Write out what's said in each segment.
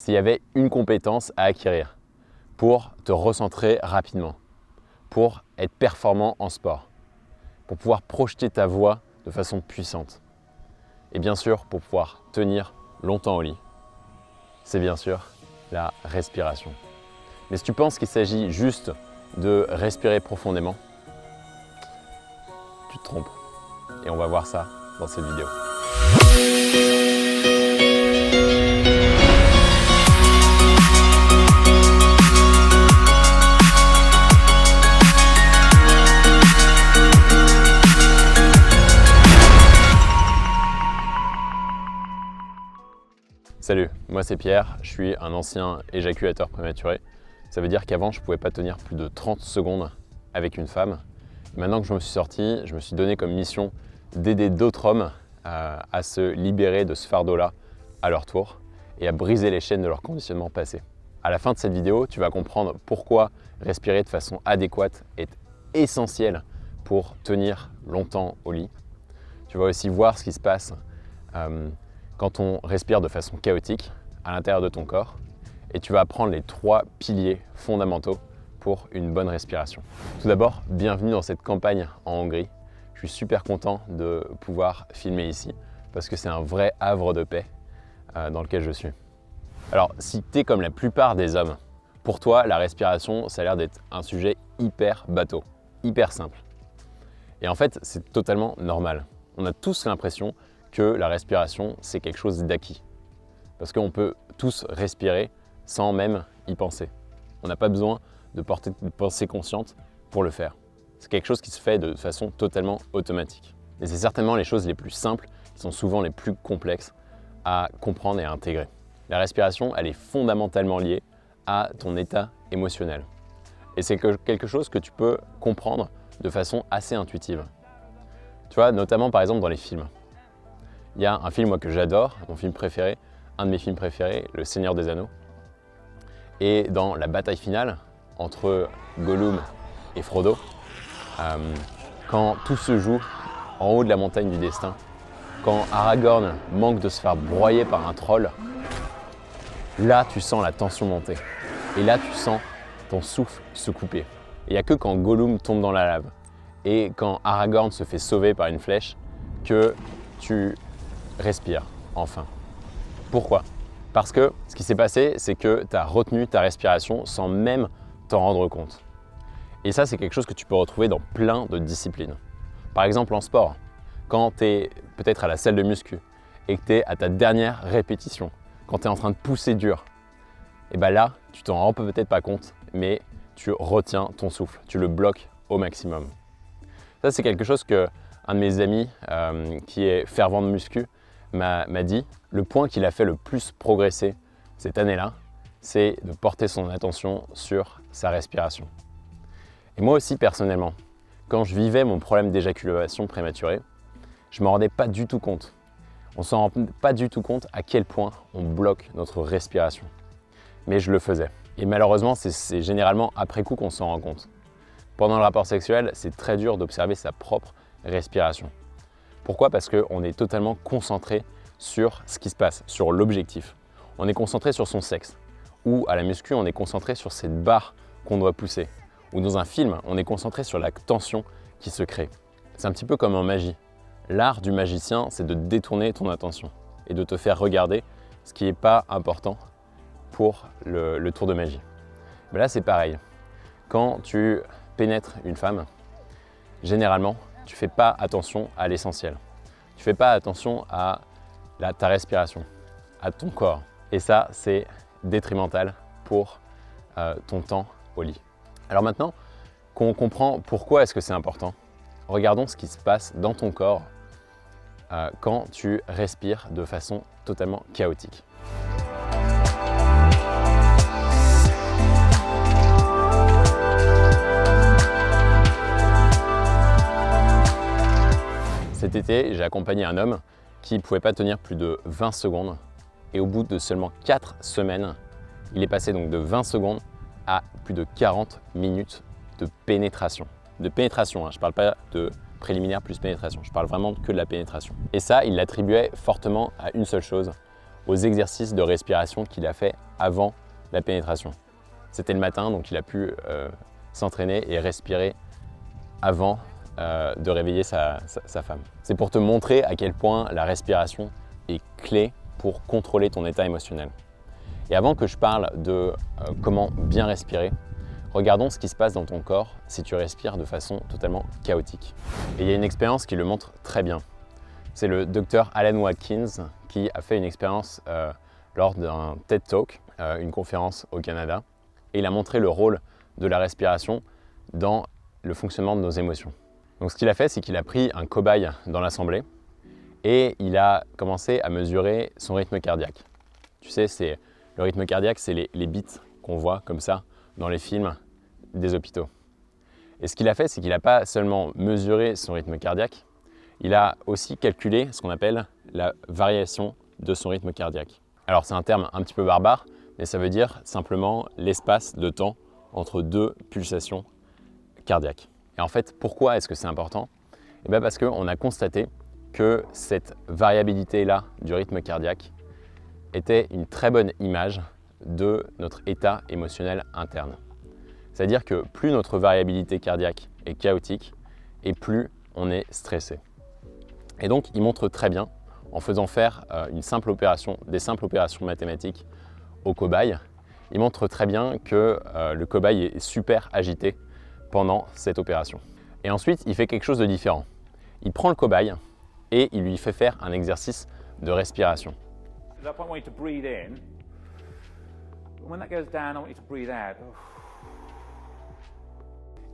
S'il y avait une compétence à acquérir pour te recentrer rapidement, pour être performant en sport, pour pouvoir projeter ta voix de façon puissante et bien sûr pour pouvoir tenir longtemps au lit, c'est bien sûr la respiration. Mais si tu penses qu'il s'agit juste de respirer profondément, tu te trompes. Et on va voir ça dans cette vidéo. Salut, moi c'est Pierre, je suis un ancien éjaculateur prématuré. Ça veut dire qu'avant je ne pouvais pas tenir plus de 30 secondes avec une femme. Maintenant que je me suis sorti, je me suis donné comme mission d'aider d'autres hommes à se libérer de ce fardeau-là à leur tour et à briser les chaînes de leur conditionnement passé. À la fin de cette vidéo, tu vas comprendre pourquoi respirer de façon adéquate est essentiel pour tenir longtemps au lit. Tu vas aussi voir ce qui se passe quand on respire de façon chaotique à l'intérieur de ton corps et tu vas apprendre les 3 piliers fondamentaux pour une bonne respiration. Tout d'abord, bienvenue dans cette campagne en Hongrie. Je suis super content de pouvoir filmer ici parce que c'est un vrai havre de paix dans lequel je suis. Alors, si tu es comme la plupart des hommes, pour toi, la respiration, ça a l'air d'être un sujet hyper bateau, hyper simple. Et en fait, c'est totalement normal. On a tous l'impression que la respiration, c'est quelque chose d'acquis. Parce qu'on peut tous respirer sans même y penser. On n'a pas besoin de porter de pensée consciente pour le faire. C'est quelque chose qui se fait de façon totalement automatique. Et c'est certainement les choses les plus simples qui sont souvent les plus complexes à comprendre et à intégrer. La respiration, elle est fondamentalement liée à ton état émotionnel. Et c'est quelque chose que tu peux comprendre de façon assez intuitive. Tu vois, notamment par exemple dans les films. Il y a un film moi, que j'adore, mon film préféré, un de mes films préférés, Le Seigneur des Anneaux. Et dans la bataille finale entre Gollum et Frodo, quand tout se joue en haut de la montagne du destin, quand Aragorn manque de se faire broyer par un troll, là tu sens la tension monter. Et là tu sens ton souffle se couper. Et il n'y a que quand Gollum tombe dans la lave et quand Aragorn se fait sauver par une flèche que tu respires enfin. Pourquoi? Parce que ce qui s'est passé, c'est que tu as retenu ta respiration sans même t'en rendre compte. Et ça, c'est quelque chose que tu peux retrouver dans plein de disciplines. Par exemple en sport, quand tu es peut-être à la salle de muscu et que tu es à ta dernière répétition, quand tu es en train de pousser dur, et bien là, tu t'en rends peut-être pas compte, mais tu retiens ton souffle, tu le bloques au maximum. Ça, c'est quelque chose que un de mes amis qui est fervent de muscu m'a dit. Le point qui l'a fait le plus progresser cette année-là, c'est de porter son attention sur sa respiration. Et moi aussi personnellement, quand je vivais mon problème d'éjaculation prématurée, je ne m'en rendais pas du tout compte. On ne s'en rend pas du tout compte à quel point on bloque notre respiration. Mais je le faisais. Et malheureusement, c'est généralement après coup qu'on s'en rend compte. Pendant le rapport sexuel, c'est très dur d'observer sa propre respiration. Pourquoi? Parce qu'on est totalement concentré sur ce qui se passe, sur l'objectif. On est concentré sur son sexe. Ou à la muscu, on est concentré sur cette barre qu'on doit pousser. Ou dans un film, on est concentré sur la tension qui se crée. C'est un petit peu comme en magie. L'art du magicien, c'est de détourner ton attention et de te faire regarder ce qui n'est pas important pour le tour de magie. Mais là, c'est pareil. Quand tu pénètres une femme, généralement, tu ne fais pas attention à l'essentiel. Tu ne fais pas attention à ta respiration, à ton corps. Et ça, c'est détrimental pour ton temps au lit. Alors maintenant qu'on comprend pourquoi est-ce que c'est important, regardons ce qui se passe dans ton corps quand tu respires de façon totalement chaotique. Cet été, j'ai accompagné un homme qui ne pouvait pas tenir plus de 20 secondes et au bout de seulement 4 semaines, il est passé donc de 20 secondes à plus de 40 minutes de pénétration. De pénétration, hein, je ne parle pas de préliminaire plus pénétration, je parle vraiment que de la pénétration. Et ça, il l'attribuait fortement à une seule chose, aux exercices de respiration qu'il a fait avant la pénétration. C'était le matin, donc il a pu s'entraîner et respirer avant de réveiller sa femme. C'est pour te montrer à quel point la respiration est clé pour contrôler ton état émotionnel. Et avant que je parle de comment bien respirer, regardons ce qui se passe dans ton corps si tu respires de façon totalement chaotique. Et il y a une expérience qui le montre très bien. C'est le docteur Alan Watkins qui a fait une expérience lors d'un TED Talk, une conférence au Canada, et il a montré le rôle de la respiration dans le fonctionnement de nos émotions. Donc ce qu'il a fait, c'est qu'il a pris un cobaye dans l'assemblée et il a commencé à mesurer son rythme cardiaque. Tu sais, le rythme cardiaque, c'est les beats qu'on voit comme ça dans les films des hôpitaux. Et ce qu'il a fait, c'est qu'il n'a pas seulement mesuré son rythme cardiaque, il a aussi calculé ce qu'on appelle la variation de son rythme cardiaque. Alors c'est un terme un petit peu barbare, mais ça veut dire simplement l'espace de temps entre deux pulsations cardiaques. Et en fait, pourquoi est-ce que c'est important? Eh bien parce qu'on a constaté que cette variabilité-là du rythme cardiaque était une très bonne image de notre état émotionnel interne. C'est-à-dire que plus notre variabilité cardiaque est chaotique et plus on est stressé. Et donc, il montre très bien, en faisant faire des simples opérations mathématiques au cobaye, il montre très bien que le cobaye est super agité pendant cette opération. Et ensuite, il fait quelque chose de différent. Il prend le cobaye et il lui fait faire un exercice de respiration.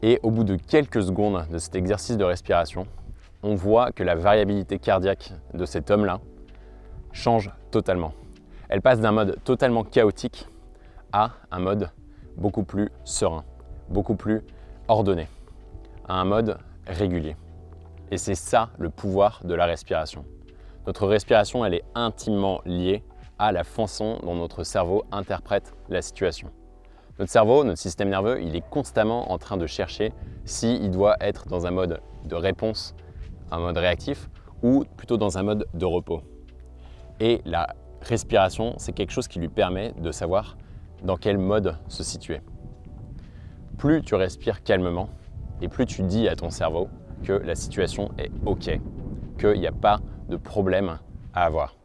Et au bout de quelques secondes de cet exercice de respiration, on voit que la variabilité cardiaque de cet homme-là change totalement. Elle passe d'un mode totalement chaotique à un mode beaucoup plus serein, beaucoup plus ordonné, à un mode régulier. Et c'est ça le pouvoir de la respiration. Notre respiration, elle est intimement liée à la façon dont notre cerveau interprète la situation. Notre cerveau, notre système nerveux, il est constamment en train de chercher s'il doit être dans un mode de réponse, un mode réactif, ou plutôt dans un mode de repos. Et la respiration, c'est quelque chose qui lui permet de savoir dans quel mode se situer. Plus tu respires calmement et plus tu dis à ton cerveau que la situation est OK, qu'il n'y a pas de problème à avoir.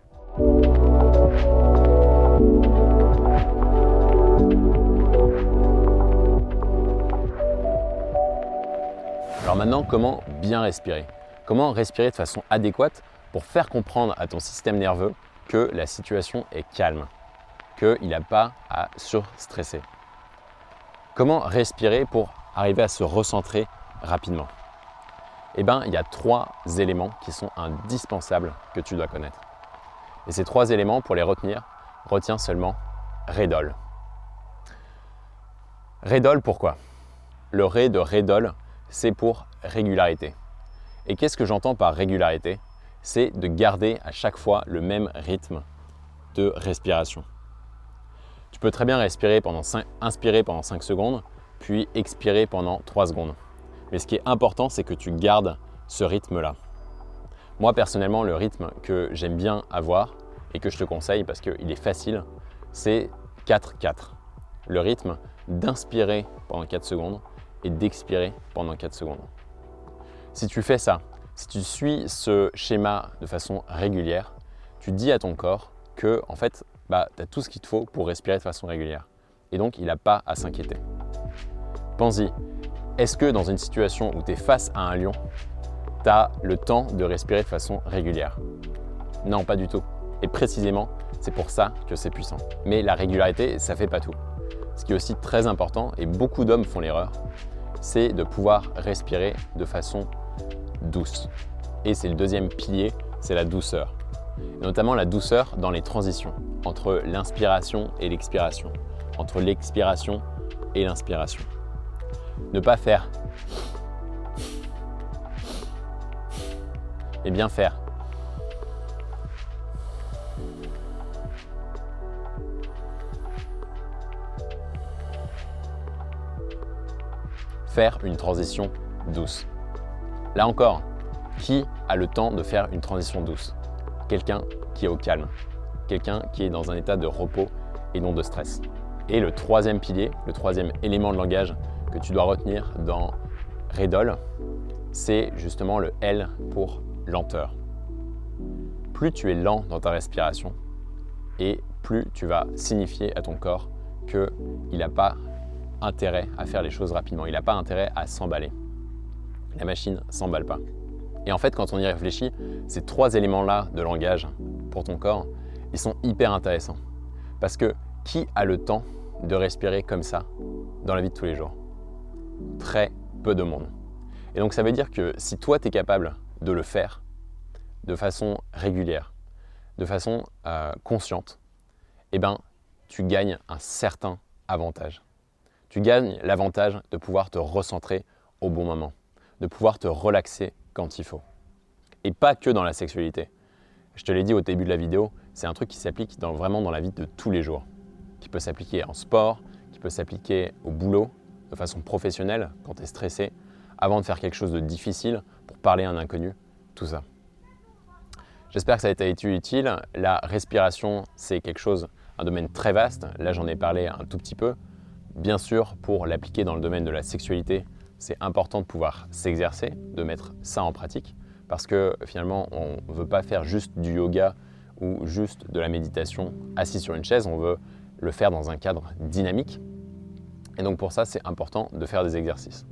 Alors maintenant, comment bien respirer? Comment respirer de façon adéquate pour faire comprendre à ton système nerveux que la situation est calme, qu'il n'a pas à surstresser? Comment respirer pour arriver à se recentrer rapidement? Eh bien, il y a 3 éléments qui sont indispensables que tu dois connaître. Et ces 3 éléments, pour les retenir, retiens seulement Redol. Redol, pourquoi? Le Ré de Redol, c'est pour régularité. Et qu'est-ce que j'entends par régularité? C'est de garder à chaque fois le même rythme de respiration. Tu peux très bien inspirer pendant 5 secondes, puis expirer pendant 3 secondes. Mais ce qui est important, c'est que tu gardes ce rythme-là. Moi, personnellement, le rythme que j'aime bien avoir et que je te conseille parce qu'il est facile, c'est 4-4. Le rythme d'inspirer pendant 4 secondes et d'expirer pendant 4 secondes. Si tu fais ça, si tu suis ce schéma de façon régulière, tu dis à ton corps que en fait, tu as tout ce qu'il te faut pour respirer de façon régulière. Et donc, il n'a pas à s'inquiéter. Pense-y, est-ce que dans une situation où tu es face à un lion, tu as le temps de respirer de façon régulière? Non, pas du tout. Et précisément, c'est pour ça que c'est puissant. Mais la régularité, ça ne fait pas tout. Ce qui est aussi très important, et beaucoup d'hommes font l'erreur, c'est de pouvoir respirer de façon douce. Et c'est le deuxième pilier, c'est la douceur. Notamment la douceur dans les transitions, entre l'inspiration et l'expiration, entre l'expiration et l'inspiration. Ne pas faire et bien faire. Faire une transition douce. Là encore, qui a le temps de faire une transition douce? Quelqu'un qui est au calme, quelqu'un qui est dans un état de repos et non de stress. Et le troisième pilier, le troisième élément de langage que tu dois retenir dans Redol, c'est justement le L pour lenteur. Plus tu es lent dans ta respiration et plus tu vas signifier à ton corps qu'il n'a pas intérêt à faire les choses rapidement, il n'a pas intérêt à s'emballer. La machine ne s'emballe pas. Et en fait, quand on y réfléchit, ces trois éléments-là de langage pour ton corps, ils sont hyper intéressants. Parce que qui a le temps de respirer comme ça dans la vie de tous les jours? Très peu de monde. Et donc ça veut dire que si toi, tu es capable de le faire de façon régulière, de façon consciente, eh ben, tu gagnes un certain avantage. Tu gagnes l'avantage de pouvoir te recentrer au bon moment, de pouvoir te relaxer quand il faut. Et pas que dans la sexualité. Je te l'ai dit au début de la vidéo, c'est un truc qui s'applique vraiment dans la vie de tous les jours, qui peut s'appliquer en sport, qui peut s'appliquer au boulot, de façon professionnelle, quand tu es stressé, avant de faire quelque chose de difficile, pour parler à un inconnu, tout ça. J'espère que ça a été utile. La respiration, c'est quelque chose, un domaine très vaste. Là, j'en ai parlé un tout petit peu. Bien sûr, pour l'appliquer dans le domaine de la sexualité, c'est important de pouvoir s'exercer, de mettre ça en pratique, parce que finalement, on ne veut pas faire juste du yoga ou juste de la méditation assis sur une chaise, on veut le faire dans un cadre dynamique. Et donc pour ça, c'est important de faire des exercices.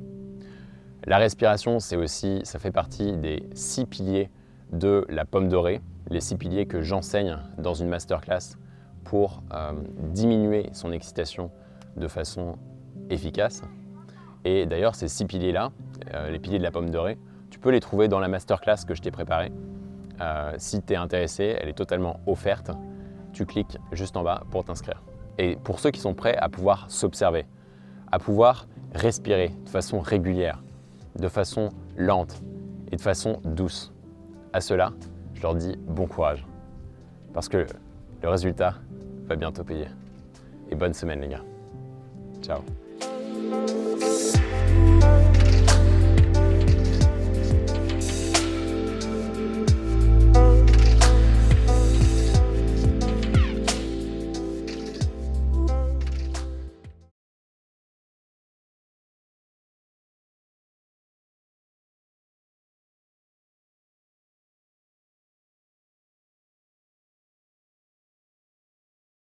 La respiration, ça fait partie des 6 piliers de la pomme dorée, les 6 piliers que j'enseigne dans une masterclass pour diminuer son excitation de façon efficace. Et d'ailleurs, ces 6 piliers-là, les piliers de la pomme dorée, tu peux les trouver dans la masterclass que je t'ai préparée. Si tu es intéressé, elle est totalement offerte. Tu cliques juste en bas pour t'inscrire. Et pour ceux qui sont prêts à pouvoir s'observer, à pouvoir respirer de façon régulière, de façon lente et de façon douce, à ceux-là, je leur dis bon courage. Parce que le résultat va bientôt payer. Et bonne semaine les gars. Ciao.